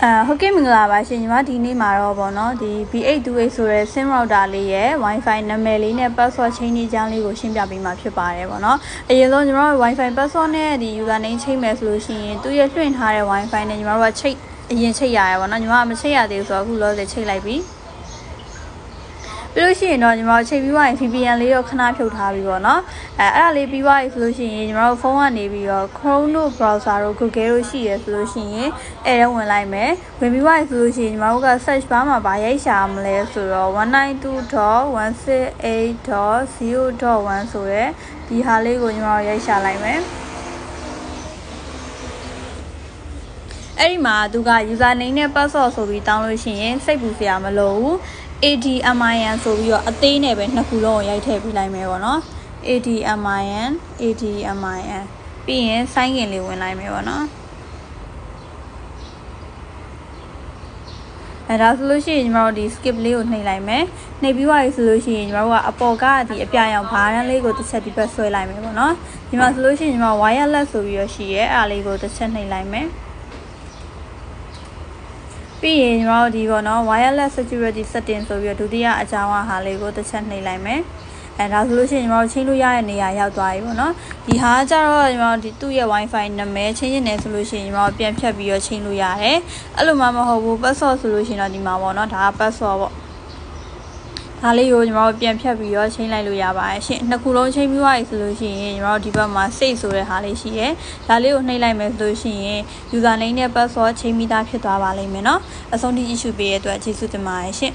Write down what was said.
ဟုတ်ကဲ့မင်္ဂလာပါရှင်ညီမဒီနေ့မှာတော့ဗောနော်ဒီ B828 ဆိုတဲ့ SIM router လေးရဲ့ Wi-Fi နာမည်လေးနဲ့ password ချိန်နေကြောင်းလေးကိုရှင်းပြပေးမှာဖြစ်ပါတယ်ဗောနော်အရင်ဆုံးညီမတို့ Wi-Fi password နဲ့ဒီ username ချိန်မယ်ဆိုလို့ရှိရင်သူ့ရဲ့လွှင့်ထားတဲ့ Wi-Fi နဲ့ညီမတို့ကအရင်ချိန်ရရဗောနော်ညီမကမချိန်ရသေးဘူးဆိုတော့အခုလောဆယ်ချိန်လိုက်ပြီပြီးလို့ရှိရင်တော့ညီမတို့ချိန်ပြီးသွားရင် VPN လေးတော့ခဏဖြုတ်ထားပြီးပေါ့နော်အဲ့ဒါလေးပြီးသွားပြီဆိုလို့ရှိရင်ညီမတို့ဖုန်းကနေပြီးတော့ Chrome တို့ browser တို့ Google တို့ရှိရဆိုလို့ရှိရင်အဲ့ဒါဝင်လိုက်မယ်ဝင်ပြီးသွားပြီဆိုလို့ရှိရင်ညီမတို့က search bar မှာဗာရိုက်ရှာမလဲဆိုတော့ 192.168.0.1 ဆိုတဲ့ဒီဟာလေးကိုညီမတို့ရိုက်ရှာလိုက်မယ်အဲ့ဒီမှာသူက username နဲ့ password ဆိုပြီးတောင်းလို့ရှိရင်စိတ်ပူစရာမလိုဘူးADMIN ဆိုပြီးတော့အသေးနဲ့ပဲနှစ်ခုလုံးကိုရိုက်ထည့်ပေးလိုက်မယ်ပေါ့နော် ADMIN ပြီးရင် sign in လေးဝင်လိုက်မယ်ပေါ့နော်အဲ့ဒါဆိုလို့ရှိရင်ညီမတို့ဒီ skip လေးကိုနှိပ်လိုက်မယ်နှိပ်ပြီးသွားပြီဆိုလို့ရှိရင်ညီမတို့ကအပေါ်ကဒီအပြရောင်ဘားတန်းလေးကိုတစ်ချက်ဒီဘက်ဆွဲလိုက်မယ်ပေါ့နော်ဒီမှာဆိုလို့ရှိရင်ညီမ wireless ဆိုပြီးတော့ရှိရဲအဲ့ဒါလေးကိုတစ်ချက်နှိပ်လိုက်မယ်ပြီးရင်ညီမတို့ဒီပေါ့နော် wireless security setting ဆိုပြီးတော့ဒုတိယအကြောင်းအဟာလေးကိုတစ်ချက်နှိပ်လိုက်မယ်အဲဒါဆိုလို့ရှိရင်ညီမတို့ချိန်လို့ရတဲ့နေရာရောက်သွားပြီပေါ့နော်ဒီဟာကျတော့ညီမတို့ဒီသူ့ရဲ့ wifi နာမည်ချိန်ရင်နေဆိုလို့ရှိရင်ညီမတို့ပြန်ဖြတ်ပြီးတော့ချိန်လို့ရတယ်အဲ့လိုမှမဟုတ်ဘူး password ဆိုလို့ရှိရင်တော့ဒီမှာပေါ့နော်ဒါက password ပေါ့ဒါလေးကိုညီမတို့ပြန်ဖြတ်ပြီးတော့ချိန်လိုက်လို့ရပါတယ်ရှင်နှစ်ခုလုံးချိန်ပြီးသွားပြီဆိုလို့ရှိရင်ညီမတို့ဒီဘက်မှာ save ဆိုတဲ့ဟာလေးရှိရဲဒါလေးကိုနှိပ်လိုက်မယ်ဆိုလို့ရှိရင် username နဲ့ password ချိန်ပြီးသားဖြစ်သွားပါလိမ့်မယ်နော်အဆုံးထိ issue ပေးရတဲ့အတွက်ကျေးဇူးတင်ပါတယ်ရှင်